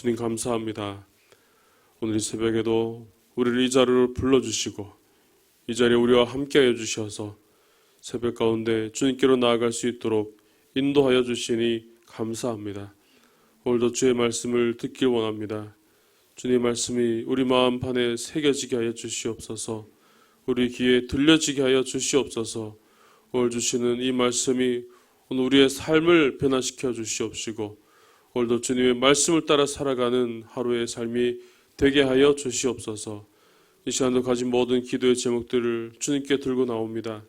주님 감사합니다. 오늘 이 새벽에도 우리를 이 자리로 불러주시고 이 자리에 우리와 함께하여 주셔서 새벽 가운데 주님께로 나아갈 수 있도록 인도하여 주시니 감사합니다. 오늘도 주의 말씀을 듣길 원합니다. 주님의 말씀이 우리 마음판에 새겨지게 하여 주시옵소서. 우리 귀에 들려지게 하여 주시옵소서. 오늘 주시는 이 말씀이 오늘 우리의 삶을 변화시켜 주시옵시고 오늘도 주님의 말씀을 따라 살아가는 하루의 삶이 되게 하여 주시옵소서. 이 시간도 가진 모든 기도의 제목들을 주님께 들고 나옵니다.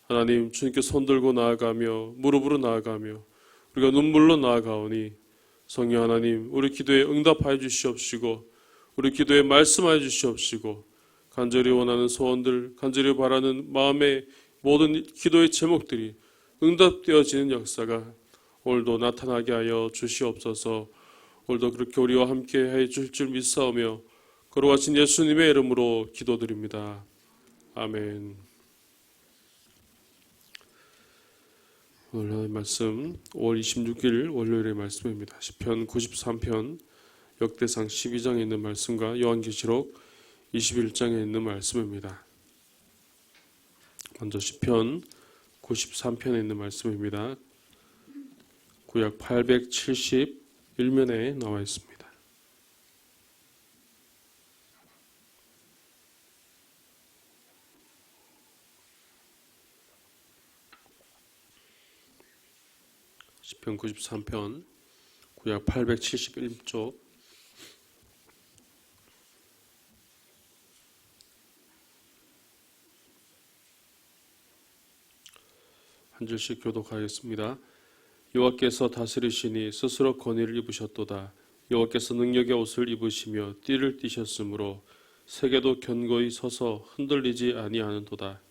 하나님, 주님께 손들고 나아가며 무릎으로 나아가며 우리가 눈물로 나아가오니 성령 하나님, 우리 기도에 응답하여 주시옵시고 우리 기도에 말씀하여 주시옵시고 간절히 원하는 소원들, 간절히 바라는 마음의 모든 기도의 제목들이 응답되어지는 역사가 오늘도 나타나게 하여 주시옵소서. 오늘도 그렇게 우리와 함께 해 주실 줄 믿사오며 거룩하신 예수님의 이름으로 기도드립니다. 아멘. 오늘 말씀 5월 26일 월요일의 말씀입니다. 시편 93편, 역대상 12장에 있는 말씀과 요한계시록 21장에 있는 말씀입니다. 먼저 시편 93편에 있는 말씀입니다. 구약 871면에 나와 있습니다. 시편 93편 구약 871쪽 한 절씩 교독하겠습니다. 여호와께서 다스리시니 스스로 권위를 입으셨도다. 여호와께서 능력의 옷을 입으시며 띠를 띠셨으므로 세계도 견고히 서서 흔들리지 아니하는도다.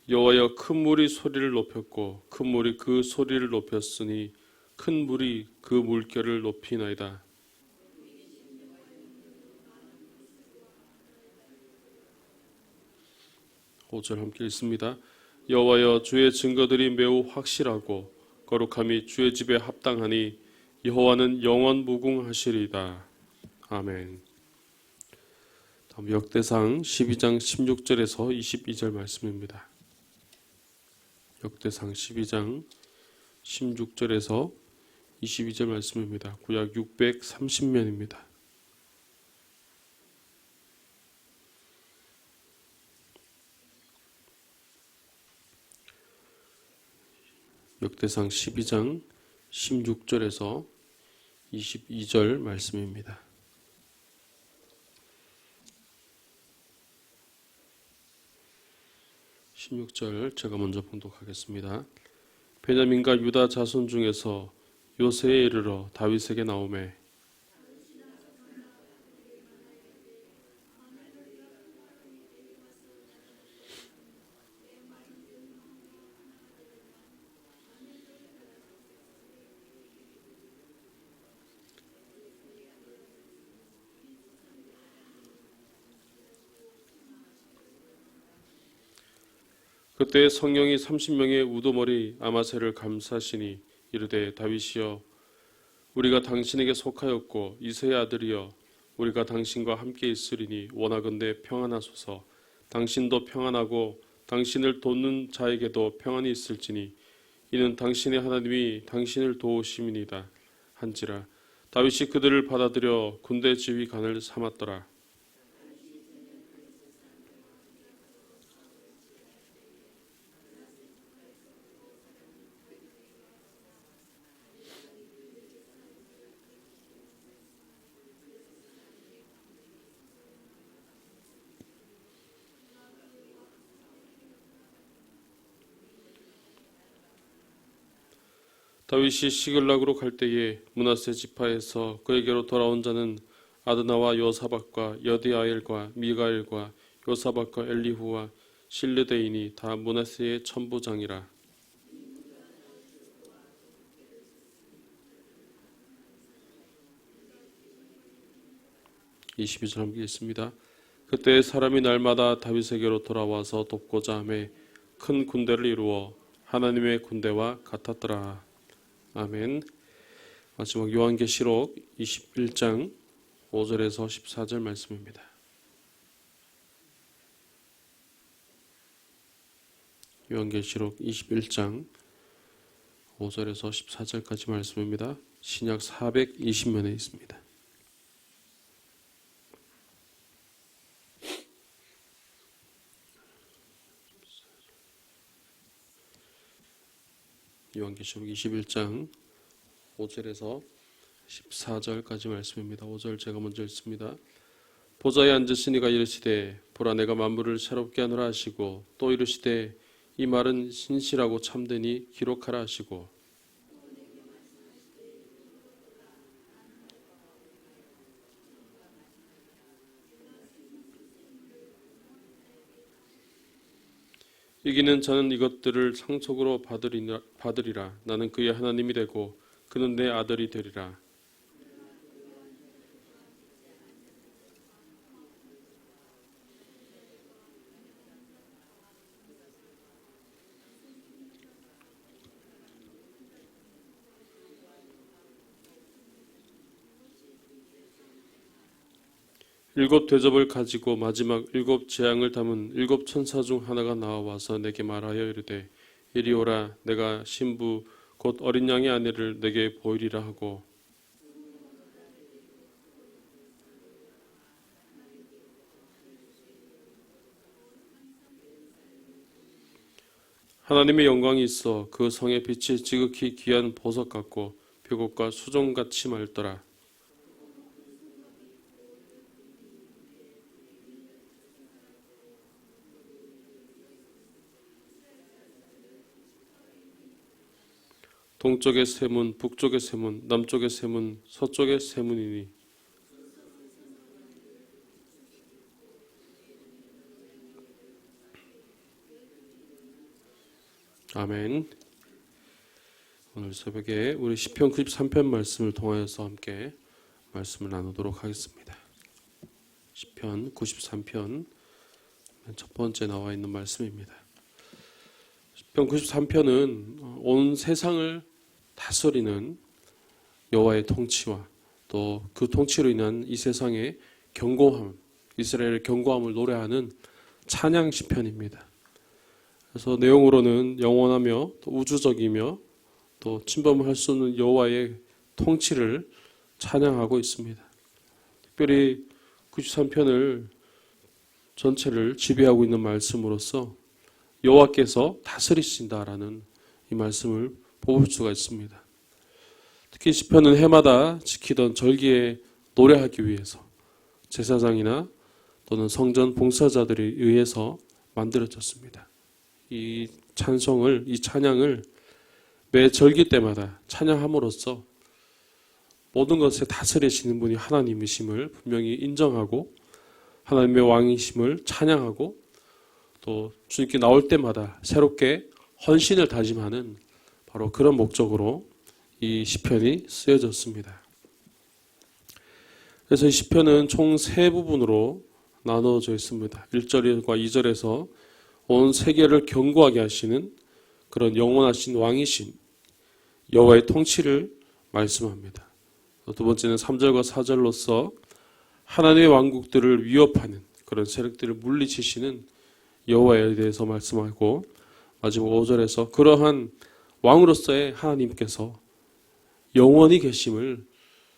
여호와여, 큰 물이 소리를 높였고 큰 물이 그 소리를 높였으니 큰 물이 그 물결을 높이나이다. 오 절 함께 읽습니다. 여호와여, 주의 증거들이 매우 확실하고 거룩함이 주의 집에 합당하니 여호와는 영원 무궁하시리이다. 아멘. 다음 역대상 12장 16절에서 22절 말씀입니다. 역대상 12장 16절에서 22절 말씀입니다. 구약 630면입니다. 역대상 12장 16절에서 22절 말씀입니다. 16절 제가 먼저 봉독하겠습니다. 베냐민과 유다 자손 중에서 요새에 이르러 다윗에게 나오매 그때 성령이 30명의 우두머리 아마새를 감싸시니 이르되 다윗이여, 우리가 당신에게 속하였고 이새의 아들이여, 우리가 당신과 함께 있으리니 원하건대 평안하소서. 당신도 평안하고 당신을 돕는 자에게도 평안이 있을지니 이는 당신의 하나님이 당신을 도우심이니이다 한지라. 다윗이 그들을 받아들여 군대 지휘관을 삼았더라. 다윗이 시글락으로 갈 때에 므낫세 지파에서 그에게로 돌아온 자는 아드나와 요사박과 여디아엘과 미가엘과 요사박과 엘리후와 실르데인이 다 므낫세의 천부장이라. (22절) 함께 있습니다. 그때 사람이 날마다 다윗에게로 돌아와서 돕고자 하매 큰 군대를 이루어 하나님의 군대와 같았더라. 아멘. 마지막 요한계시록 21장 5절에서 14절 말씀입니다. 요한계시록 21장 5절에서 14절까지 말씀입니다. 신약 420면에 있습니다. 요한계시록 21장 5절에서 14절까지 말씀입니다. 5절 제가 먼저 읽습니다. 보좌에 앉으신 이가 이르시되 보라 내가 만물을 새롭게 하노라 하시고 또 이르시되 이 말은 신실하고 참되니 기록하라 하시고 이기는 자는 이것들을 상속으로 받으리라. 나는 그의 하나님이 되고 그는 내 아들이 되리라. 일곱 대접을 가지고 마지막 일곱 재앙을 담은 일곱 천사 중 하나가 나와와서 내게 말하여 이르되 이리 오라. 내가 신부 곧 어린 양의 아내를 내게 보이리라 하고 하나님의 영광이 있어 그 성의 빛이 지극히 귀한 보석 같고 벽옥과 수종같이 맑더라. 동쪽의 세 문, 북쪽의 세 문, 남쪽의 세 문, 서쪽의 세 문이니 아멘. 오늘 새벽에 우리 시편 93편 말씀을 통하여서 함께 말씀을 나누도록 하겠습니다. 시편 93편 첫 번째 나와 있는 말씀입니다. 시편 93편은 온 세상을 다스리는 여호와의 통치와 또 그 통치로 인한 이 세상의 견고함, 이스라엘의 견고함을 노래하는 찬양 시편입니다. 그래서 내용으로는 영원하며 또 우주적이며 또 침범할 수 없는 여호와의 통치를 찬양하고 있습니다. 특별히 93편을 전체를 지배하고 있는 말씀으로서 여호와께서 다스리신다라는 이 말씀을 뽑을 수가 있습니다. 특히 시편은 해마다 지키던 절기에 노래하기 위해서 제사장이나 또는 성전 봉사자들에 의해서 만들어졌습니다. 이 찬송을, 이 찬양을 매 절기 때마다 찬양함으로써 모든 것에 다스리시는 분이 하나님이심을 분명히 인정하고 하나님의 왕이심을 찬양하고 또 주님께 나올 때마다 새롭게 헌신을 다짐하는 바로 그런 목적으로 이 시편이 쓰여졌습니다. 그래서 이 시편은 총 세 부분으로 나누어져 있습니다. 1절과 2절에서 온 세계를 견고하게 하시는 그런 영원하신 왕이신 여호와의 통치를 말씀합니다. 두 번째는 3절과 4절로서 하나님의 왕국들을 위협하는 그런 세력들을 물리치시는 여호와에 대해서 말씀하고 마지막 5절에서 그러한 왕으로서의 하나님께서 영원히 계심을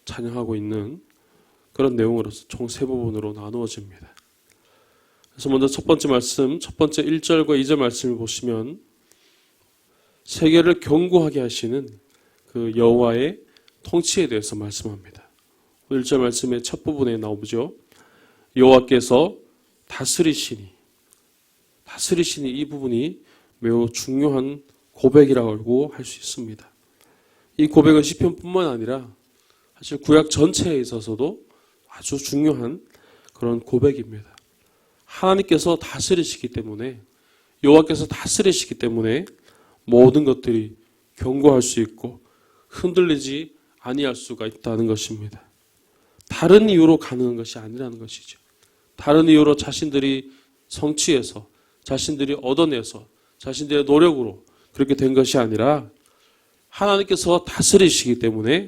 찬양하고 있는 그런 내용으로서 총 세 부분으로 나누어집니다. 그래서 먼저 첫 번째 말씀, 첫 번째 1절과 2절 말씀을 보시면 세계를 견고하게 하시는 그 여호와의 통치에 대해서 말씀합니다. 1절 말씀의 첫 부분에 나오죠. 여호와께서 다스리시니 이 부분이 매우 중요한 고백이라고 할 수 있습니다. 이 고백은 시편뿐만 아니라 사실 구약 전체에 있어서도 아주 중요한 그런 고백입니다. 하나님께서 다스리시기 때문에 여호와께서 다스리시기 때문에 모든 것들이 견고할 수 있고 흔들리지 아니할 수가 있다는 것입니다. 다른 이유로 가능한 것이 아니라는 것이죠. 다른 이유로 자신들이 성취해서 자신들이 얻어내서 자신들의 노력으로 그렇게 된 것이 아니라 하나님께서 다스리시기 때문에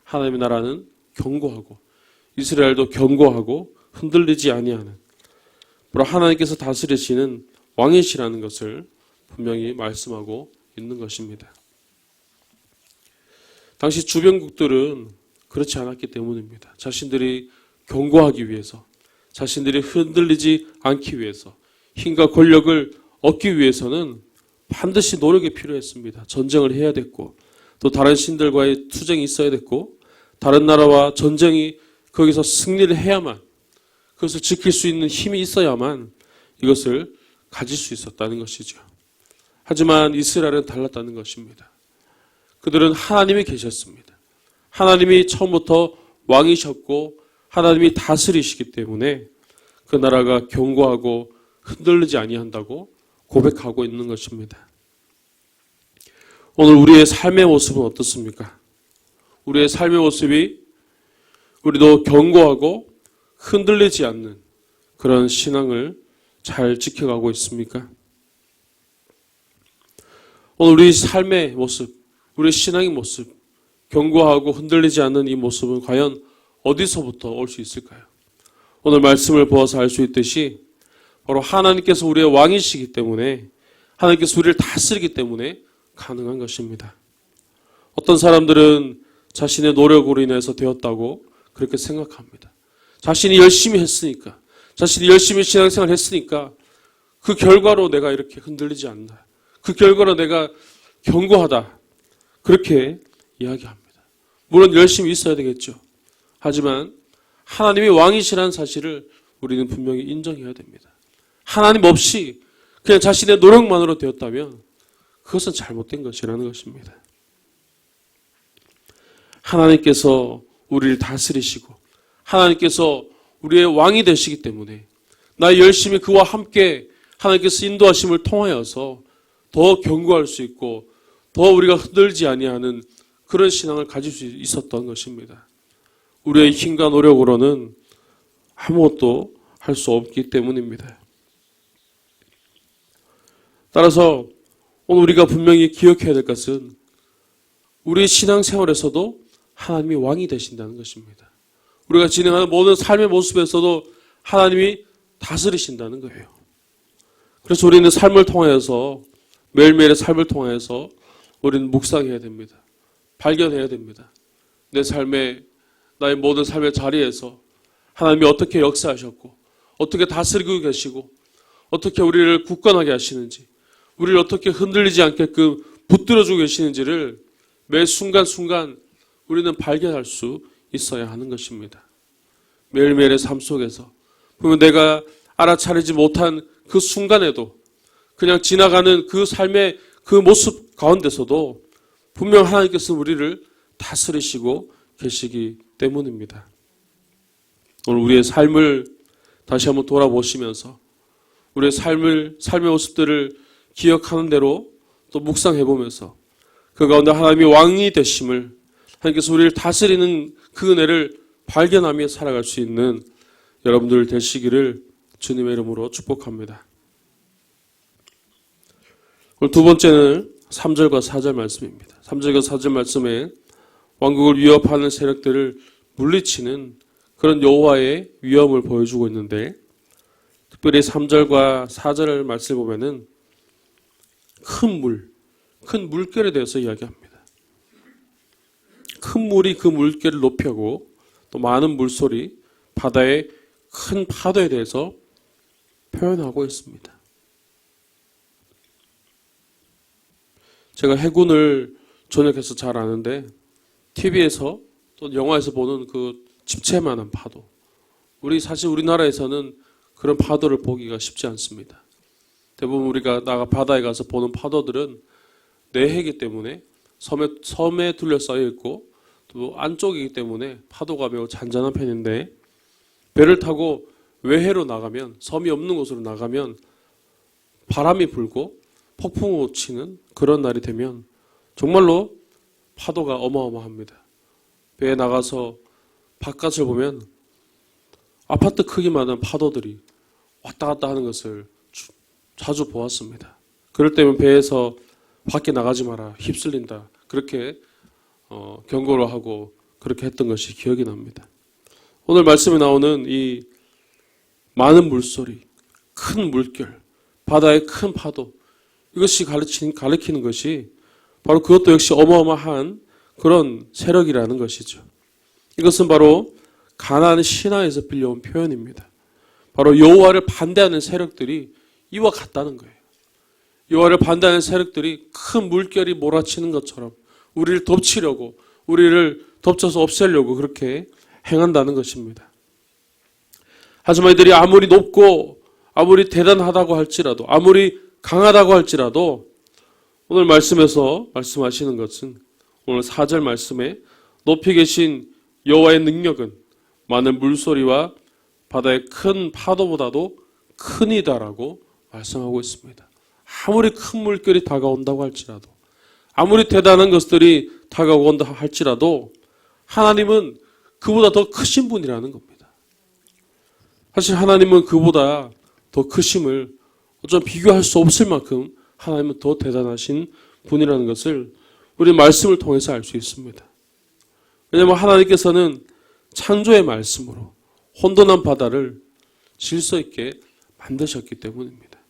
하나님의 나라는 견고하고 이스라엘도 견고하고 흔들리지 아니하는 바로 하나님께서 다스리시는 왕이시라는 것을 분명히 말씀하고 있는 것입니다. 당시 주변국들은 그렇지 않았기 때문입니다. 자신들이 견고하기 위해서, 자신들이 흔들리지 않기 위해서, 힘과 권력을 얻기 위해서는 반드시 노력이 필요했습니다. 전쟁을 해야 됐고, 또 다른 신들과의 투쟁이 있어야 됐고, 다른 나라와 전쟁이 거기서 승리를 해야만, 그것을 지킬 수 있는 힘이 있어야만 이것을 가질 수 있었다는 것이죠. 하지만 이스라엘은 달랐다는 것입니다. 그들은 하나님이 계셨습니다. 하나님이 처음부터 왕이셨고 하나님이 다스리시기 때문에 그 나라가 견고하고 흔들리지 아니한다고 고백하고 있는 것입니다. 오늘 우리의 삶의 모습은 어떻습니까? 우리의 삶의 모습이 우리도 견고하고 흔들리지 않는 그런 신앙을 잘 지켜가고 있습니까? 오늘 우리 삶의 모습, 우리 신앙의 모습, 견고하고 흔들리지 않는 이 모습은 과연 어디서부터 올 수 있을까요? 오늘 말씀을 보아서 알 수 있듯이 바로 하나님께서 우리의 왕이시기 때문에, 하나님께서 우리를 다스리기 때문에 가능한 것입니다. 어떤 사람들은 자신의 노력으로 인해서 되었다고 그렇게 생각합니다. 자신이 열심히 했으니까, 자신이 열심히 신앙생활을 했으니까 그 결과로 내가 이렇게 흔들리지 않나, 그 결과로 내가 견고하다, 그렇게 이야기합니다. 물론 열심히 있어야 되겠죠. 하지만 하나님이 왕이시라는 사실을 우리는 분명히 인정해야 됩니다. 하나님 없이 그냥 자신의 노력만으로 되었다면 그것은 잘못된 것이라는 것입니다. 하나님께서 우리를 다스리시고 하나님께서 우리의 왕이 되시기 때문에 나 열심히 그와 함께 하나님께서 인도하심을 통하여서 더 견고할 수 있고 더 우리가 흔들지 아니하는 그런 신앙을 가질 수 있었던 것입니다. 우리의 힘과 노력으로는 아무것도 할 수 없기 때문입니다. 따라서 오늘 우리가 분명히 기억해야 될 것은 우리 신앙생활에서도 하나님이 왕이 되신다는 것입니다. 우리가 진행하는 모든 삶의 모습에서도 하나님이 다스리신다는 거예요. 그래서 우리는 삶을 통하여서, 매일매일의 삶을 통하여서 우리는 묵상해야 됩니다. 발견해야 됩니다. 내 삶의, 나의 모든 삶의 자리에서 하나님이 어떻게 역사하셨고 어떻게 다스리고 계시고 어떻게 우리를 굳건하게 하시는지, 우리를 어떻게 흔들리지 않게끔 붙들어주고 계시는지를 매 순간순간 우리는 발견할 수 있어야 하는 것입니다. 매일매일의 삶 속에서 보면 내가 알아차리지 못한 그 순간에도, 그냥 지나가는 그 삶의 그 모습 가운데서도 분명 하나님께서 우리를 다스리시고 계시기 때문입니다. 오늘 우리의 삶을 다시 한번 돌아보시면서 우리의 삶의 모습들을 기억하는 대로 또 묵상해 보면서 그 가운데 하나님이 왕이 되심을, 하나님께서 우리를 다스리는 그 은혜를 발견하며 살아갈 수 있는 여러분들 되시기를 주님의 이름으로 축복합니다. 오늘 두 번째는 3절과 4절 말씀입니다. 3절과 4절 말씀에 왕국을 위협하는 세력들을 물리치는 그런 여호와의 위엄을 보여주고 있는데, 특별히 3절과 4절 말씀을 보면은 큰 물결에 대해서 이야기합니다. 큰 물이 그 물결을 높이고 또 많은 물소리, 바다의 큰 파도에 대해서 표현하고 있습니다. 제가 해군을 전역해서 잘 아는데 TV에서 또 영화에서 보는 그 집채만한 파도, 사실 우리나라에서는 그런 파도를 보기가 쉽지 않습니다. 대부분 우리가 바다에 가서 보는 파도들은 내해이기 때문에 섬에 둘러싸여 있고 또 안쪽이기 때문에 파도가 매우 잔잔한 편인데, 배를 타고 외해로 나가면, 섬이 없는 곳으로 나가면 바람이 불고 폭풍우 치는 그런 날이 되면 정말로 파도가 어마어마합니다. 배에 나가서 바깥을 보면 아파트 크기만한 파도들이 왔다 갔다 하는 것을 자주 보았습니다. 그럴 때면 배에서 밖에 나가지 마라, 휩쓸린다, 그렇게 경고를 하고 그렇게 했던 것이 기억이 납니다. 오늘 말씀에 나오는 이 많은 물소리, 큰 물결, 바다의 큰 파도, 이것이 가리키는 것이 바로 그것도 역시 어마어마한 그런 세력이라는 것이죠. 이것은 바로 가나안 신화에서 빌려온 표현입니다. 바로 여호와를 반대하는 세력들이 이와 같다는 거예요. 여호와를 반대하는 세력들이 큰 물결이 몰아치는 것처럼 우리를 덮치려고, 우리를 덮쳐서 없애려고 그렇게 행한다는 것입니다. 하지만 이들이 아무리 높고 아무리 대단하다고 할지라도, 아무리 강하다고 할지라도 오늘 말씀에서 말씀하시는 것은, 오늘 4절 말씀에 높이 계신 여호와의 능력은 많은 물소리와 바다의 큰 파도보다도 크니다라고 말씀하고 있습니다. 아무리 큰 물결이 다가온다고 할지라도, 아무리 대단한 것들이 다가온다 할지라도 하나님은 그보다 더 크신 분이라는 겁니다. 사실 하나님은 그보다 더 크심을 어쩜 비교할 수 없을 만큼 하나님은 더 대단하신 분이라는 것을 우리 말씀을 통해서 알 수 있습니다. 왜냐하면 하나님께서는 창조의 말씀으로 혼돈한 바다를 질서 있게 만드셨기 때문입니다.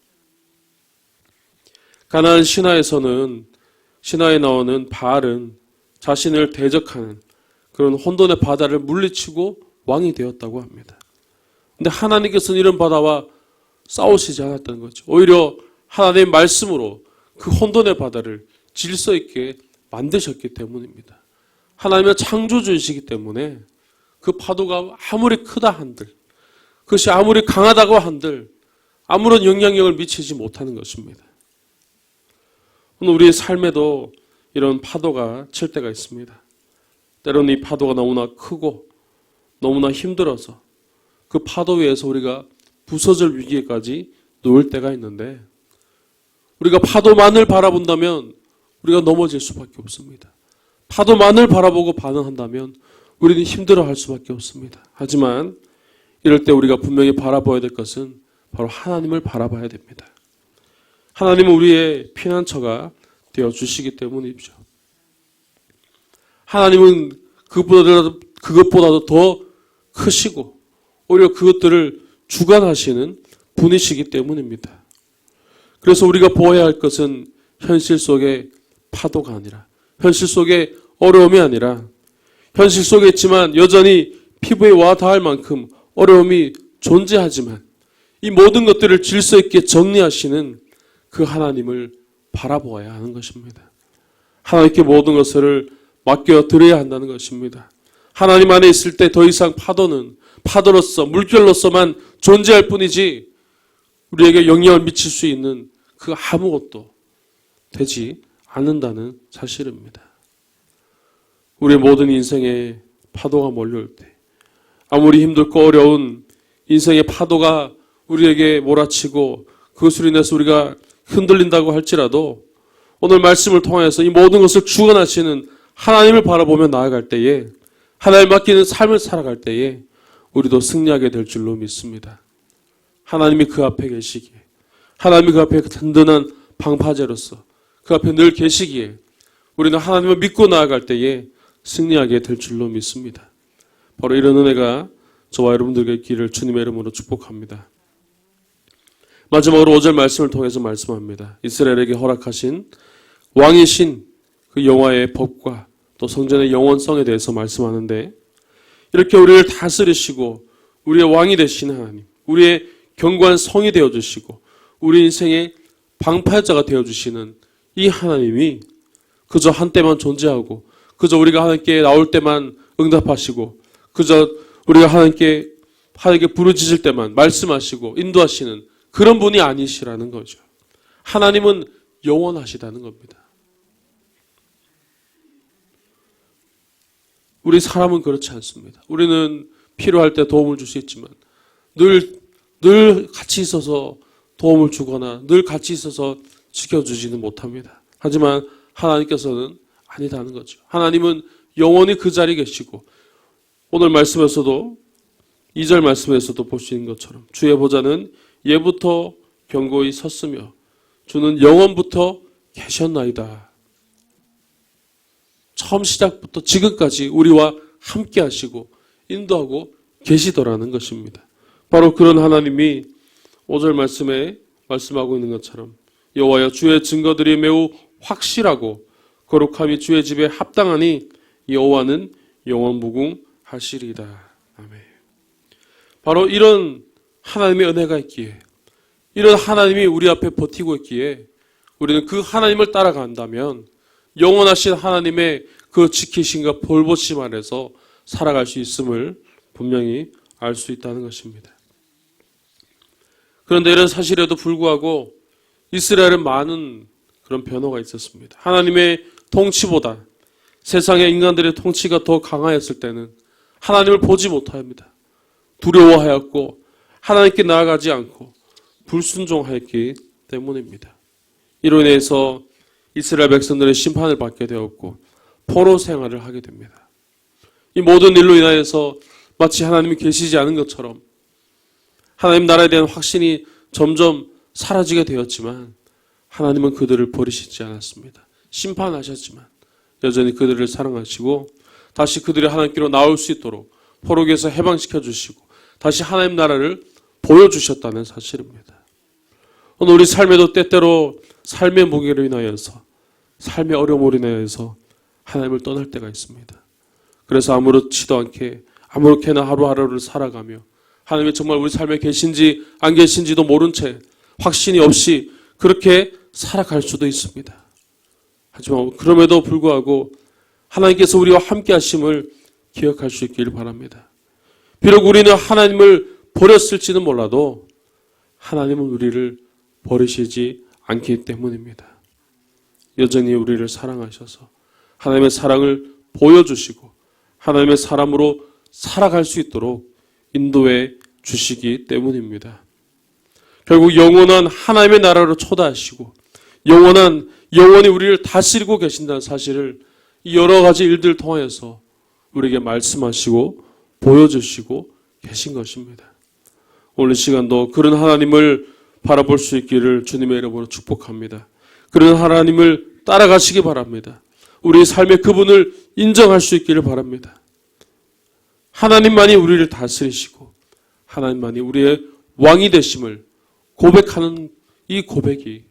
가나안 신화에서는, 신화에 나오는 바알은 자신을 대적하는 그런 혼돈의 바다를 물리치고 왕이 되었다고 합니다. 그런데 하나님께서는 이런 바다와 싸우시지 않았다는 거죠. 오히려 하나님의 말씀으로 그 혼돈의 바다를 질서 있게 만드셨기 때문입니다. 하나님은 창조주이시기 때문에 그 파도가 아무리 크다 한들, 그것이 아무리 강하다고 한들 아무런 영향력을 미치지 못하는 것입니다. 오늘 우리의 삶에도 이런 파도가 칠 때가 있습니다. 때로는 이 파도가 너무나 크고 너무나 힘들어서 그 파도 위에서 우리가 부서질 위기에까지 놓일 때가 있는데, 우리가 파도만을 바라본다면 우리가 넘어질 수밖에 없습니다. 파도만을 바라보고 반응한다면 우리는 힘들어할 수밖에 없습니다. 하지만 이럴 때 우리가 분명히 바라봐야 될 것은 바로 하나님을 바라봐야 됩니다. 하나님은 우리의 피난처가 되어주시기 때문이죠. 하나님은 그것보다도 더 크시고 오히려 그것들을 주관하시는 분이시기 때문입니다. 그래서 우리가 보아야 할 것은 현실 속의 파도가 아니라, 현실 속의 어려움이 아니라, 현실 속에 있지만 여전히 피부에 와 닿을 만큼 어려움이 존재하지만 이 모든 것들을 질서 있게 정리하시는 그 하나님을 바라보아야 하는 것입니다. 하나님께 모든 것을 맡겨드려야 한다는 것입니다. 하나님 안에 있을 때 더 이상 파도는 파도로서, 물결로서만 존재할 뿐이지 우리에게 영향을 미칠 수 있는 그 아무것도 되지 않는다는 사실입니다. 우리의 모든 인생에 파도가 몰려올 때, 아무리 힘들고 어려운 인생의 파도가 우리에게 몰아치고 그것으로 인해서 우리가 흔들린다고 할지라도 오늘 말씀을 통해서 이 모든 것을 주관하시는 하나님을 바라보며 나아갈 때에, 하나님 맡기는 삶을 살아갈 때에 우리도 승리하게 될 줄로 믿습니다. 하나님이 그 앞에 계시기에, 하나님이 그 앞에 든든한 방파제로서 그 앞에 늘 계시기에 우리는 하나님을 믿고 나아갈 때에 승리하게 될 줄로 믿습니다. 바로 이런 은혜가 저와 여러분들에게 있기를 주님의 이름으로 축복합니다. 마지막으로 5절 말씀을 통해서 말씀합니다. 이스라엘에게 허락하신 왕이신 그 여호와의 법과 또 성전의 영원성에 대해서 말씀하는데, 이렇게 우리를 다스리시고 우리의 왕이 되신 하나님, 우리의 견고한 성이 되어주시고 우리 인생의 방파제가 되어주시는 이 하나님이 그저 한때만 존재하고, 그저 우리가 하나님께 나올 때만 응답하시고, 그저 우리가 하나님께 부르짖을 때만 말씀하시고 인도하시는 그런 분이 아니시라는 거죠. 하나님은 영원하시다는 겁니다. 우리 사람은 그렇지 않습니다. 우리는 필요할 때 도움을 줄 수 있지만 늘 같이 있어서 도움을 주거나 늘 같이 있어서 지켜주지는 못합니다. 하지만 하나님께서는 아니다는 거죠. 하나님은 영원히 그 자리에 계시고, 오늘 말씀에서도 2절 말씀에서도 볼 수 있는 것처럼 주의 보좌는 예부터 견고히 섰으며 주는 영원부터 계셨나이다. 처음 시작부터 지금까지 우리와 함께 하시고 인도하고 계시더라는 것입니다. 바로 그런 하나님이 5절 말씀에 말씀하고 있는 것처럼 여호와여 주의 증거들이 매우 확실하고 거룩함이 주의 집에 합당하니 여호와는 영원무궁하시리이다. 아멘. 바로 이런 하나님의 은혜가 있기에, 이런 하나님이 우리 앞에 버티고 있기에 우리는 그 하나님을 따라간다면 영원하신 하나님의 그 지키심과 볼보심 아래서 살아갈 수 있음을 분명히 알 수 있다는 것입니다. 그런데 이런 사실에도 불구하고 이스라엘은 많은 그런 변화가 있었습니다. 하나님의 통치보다 세상의 인간들의 통치가 더 강하였을 때는 하나님을 보지 못합니다. 두려워하였고 하나님께 나아가지 않고 불순종하였기 때문입니다. 이로 인해서 이스라엘 백성들의 심판을 받게 되었고 포로 생활을 하게 됩니다. 이 모든 일로 인하여서 마치 하나님이 계시지 않은 것처럼 하나님 나라에 대한 확신이 점점 사라지게 되었지만 하나님은 그들을 버리시지 않았습니다. 심판하셨지만 여전히 그들을 사랑하시고 다시 그들이 하나님께로 나올 수 있도록 포로기에서 해방시켜 주시고 다시 하나님 나라를 보여주셨다는 사실입니다. 오늘 우리 삶에도 때때로 삶의 무게로 인하여서 삶의 어려움으로 인하여서 하나님을 떠날 때가 있습니다. 그래서 아무렇지도 않게 아무렇게나 하루하루를 살아가며 하나님이 정말 우리 삶에 계신지 안 계신지도 모른 채 확신이 없이 그렇게 살아갈 수도 있습니다. 하지만 그럼에도 불구하고 하나님께서 우리와 함께 하심을 기억할 수 있기를 바랍니다. 비록 우리는 하나님을 버렸을지는 몰라도 하나님은 우리를 버리시지 않기 때문입니다. 여전히 우리를 사랑하셔서 하나님의 사랑을 보여주시고 하나님의 사람으로 살아갈 수 있도록 인도해 주시기 때문입니다. 결국 영원한 하나님의 나라로 초대하시고 영원히 우리를 다스리고 계신다는 사실을 여러 가지 일들을 통하여서 우리에게 말씀하시고 보여주시고 계신 것입니다. 오늘 시간도 그런 하나님을 바라볼 수 있기를 주님의 이름으로 축복합니다. 그런 하나님을 따라가시기 바랍니다. 우리 삶의 그분을 인정할 수 있기를 바랍니다. 하나님만이 우리를 다스리시고 하나님만이 우리의 왕이 되심을 고백하는 이 고백이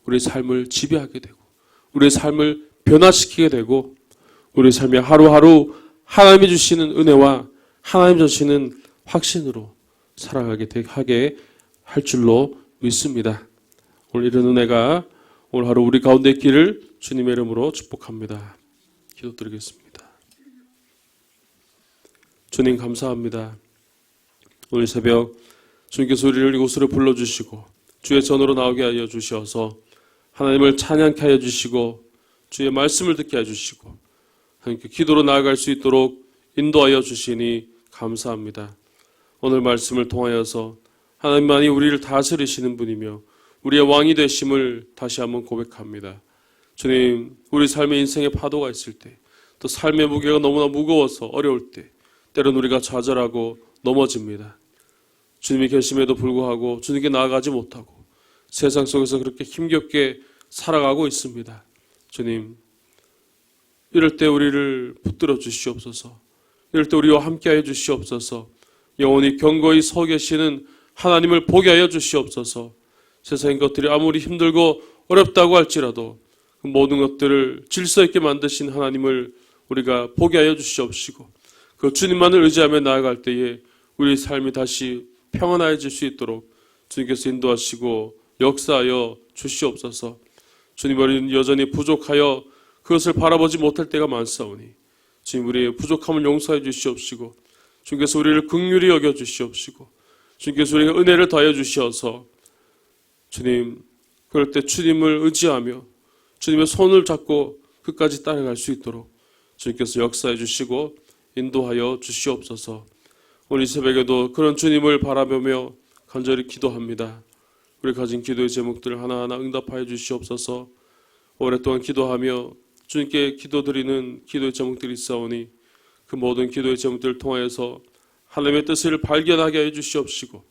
우리 삶을 지배하게 되고 우리의 삶을 변화시키게 되고 우리 삶의 하루하루 하나님이 주시는 은혜와 하나님 주시는 확신으로 살아가게 하게 할 줄로 믿습니다. 오늘 이런 은혜가 오늘 하루 우리 가운데 있기를 주님의 이름으로 축복합니다. 기도드리겠습니다. 주님 감사합니다. 오늘 새벽 주님께서 우리를 이곳으로 불러주시고 주의 전으로 나오게 하여 주셔서 하나님을 찬양케 하여 주시고 주의 말씀을 듣게 하여 주시고 하나님께 기도로 나아갈 수 있도록 인도하여 주시니 감사합니다. 오늘 말씀을 통하여서 하나님만이 우리를 다스리시는 분이며 우리의 왕이 되심을 다시 한번 고백합니다. 주님, 우리 삶의 인생의 파도가 있을 때, 또 삶의 무게가 너무나 무거워서 어려울 때 때로는 우리가 좌절하고 넘어집니다. 주님이 계심에도 불구하고 주님께 나아가지 못하고 세상 속에서 그렇게 힘겹게 살아가고 있습니다. 주님, 이럴 때 우리를 붙들어 주시옵소서. 이럴 때 우리와 함께하여 주시옵소서. 영원히 견고히 서 계시는 하나님을 보게 하여 주시옵소서. 세상의 것들이 아무리 힘들고 어렵다고 할지라도 그 모든 것들을 질서 있게 만드신 하나님을 우리가 보게 하여 주시옵시고 그 주님만을 의지하며 나아갈 때에 우리 삶이 다시 평안해질 수 있도록 주님께서 인도하시고 역사하여 주시옵소서. 주님, 우리는 여전히 부족하여 그것을 바라보지 못할 때가 많사오니 주님, 우리의 부족함을 용서해 주시옵시고 주님께서 우리를 긍휼히 여겨 주시옵시고 주님께서 우리에게 은혜를 더하여 주시어서 주님, 그럴 때 주님을 의지하며 주님의 손을 잡고 끝까지 따라갈 수 있도록 주님께서 역사해 주시고 인도하여 주시옵소서. 오늘 이 새벽에도 그런 주님을 바라보며 간절히 기도합니다. 우리 가진 기도의 제목들을 하나하나 응답하여 주시옵소서. 오랫동안 기도하며 주님께 기도드리는 기도의 제목들이 있사오니 그 모든 기도의 제목들을 통하여서 하나님의 뜻을 발견하게 하여 주시옵시고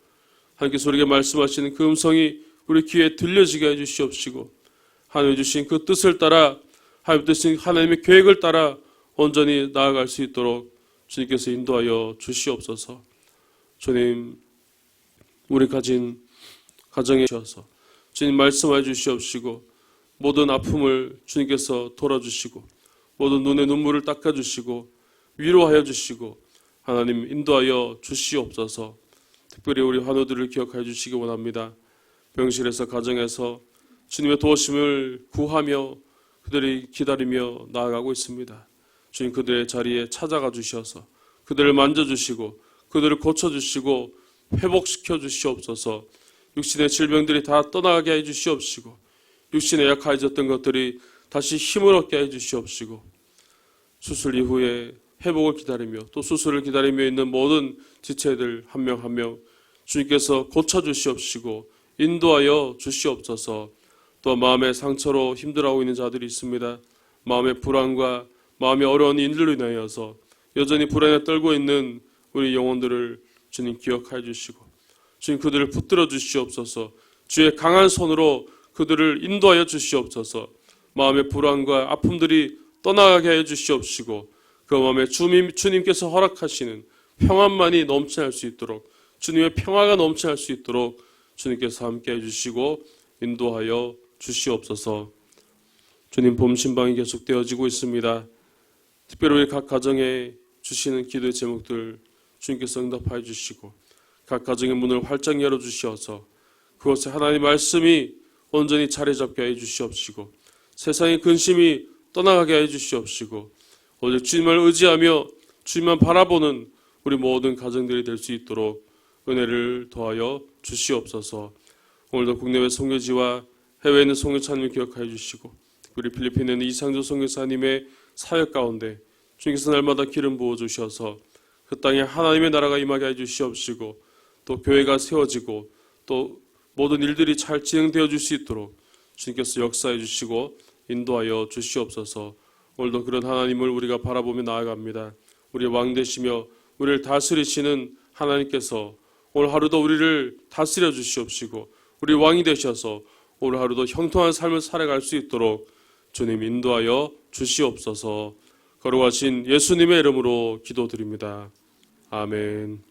하나님께서 우리에게 말씀하시는 그 음성이 우리 귀에 들려지게 해 주시옵시고 하나님이 주신 그 뜻을 따라 하나님의 계획을 따라 온전히 나아갈 수 있도록 주님께서 인도하여 주시옵소서. 주님, 우리 가진 가정에 주셔서 주님 말씀하여 주시옵시고 모든 아픔을 주님께서 돌아주시고 모든 눈의 눈물을 닦아주시고 위로하여 주시고 하나님 인도하여 주시옵소서. 특별히 우리 환우들을 기억하여 주시기 원합니다. 병실에서 가정에서 주님의 도우심을 구하며 그들이 기다리며 나아가고 있습니다. 주님 그들의 자리에 찾아가 주셔서 그들을 만져주시고 그들을 고쳐주시고 회복시켜 주시옵소서. 육신의 질병들이 다 떠나가게 해 주시옵시고 육신에 약해졌던 것들이 다시 힘을 얻게 해 주시옵시고 수술 이후에 회복을 기다리며 또 수술을 기다리며 있는 모든 지체들 한 명 한 명 주님께서 고쳐주시옵시고 인도하여 주시옵소서. 또 마음의 상처로 힘들어하고 있는 자들이 있습니다. 마음의 불안과 마음의 어려운 일들로 인하여서 여전히 불안에 떨고 있는 우리 영혼들을 주님 기억하여 주시고 주님 그들을 붙들어 주시옵소서. 주의 강한 손으로 그들을 인도하여 주시옵소서. 마음의 불안과 아픔들이 떠나가게 해 주시옵시고 그 마음에 주님께서 허락하시는 평안만이 넘쳐날 수 있도록 주님의 평화가 넘쳐날 수 있도록 주님께서 함께 해주시고 인도하여 주시옵소서. 주님 봄 신방이 계속되어지고 있습니다. 특별히 우리 각 가정에 주시는 기도의 제목들 주님께서 응답하여 주시고 각 가정의 문을 활짝 열어주시어서 그곳에 하나님의 말씀이 온전히 자리 잡게 해 주시옵시고 세상의 근심이 떠나가게 해 주시옵시고 오직 주님을 의지하며 주님만 바라보는 우리 모든 가정들이 될 수 있도록 은혜를 더하여 주시옵소서. 오늘도 국내외 선교지와 해외에 있는 선교사님을 기억하여 주시고 특별히 필리핀에 있는 이상조 선교사님의 사역 가운데 주님께서 날마다 기름 부어 주셔서 그 땅에 하나님의 나라가 임하게 해 주시옵시고 또 교회가 세워지고 또 모든 일들이 잘 진행되어 줄 수 있도록 주님께서 역사해 주시고 인도하여 주시옵소서. 오늘도 그런 하나님을 우리가 바라보며 나아갑니다. 우리의 왕 되시며 우리를 다스리시는 하나님께서 오늘 하루도 우리를 다스려 주시옵시고 우리 왕이 되셔서 오늘 하루도 형통한 삶을 살아갈 수 있도록 주님 인도하여 주시옵소서. 거룩하신 예수님의 이름으로 기도드립니다. 아멘.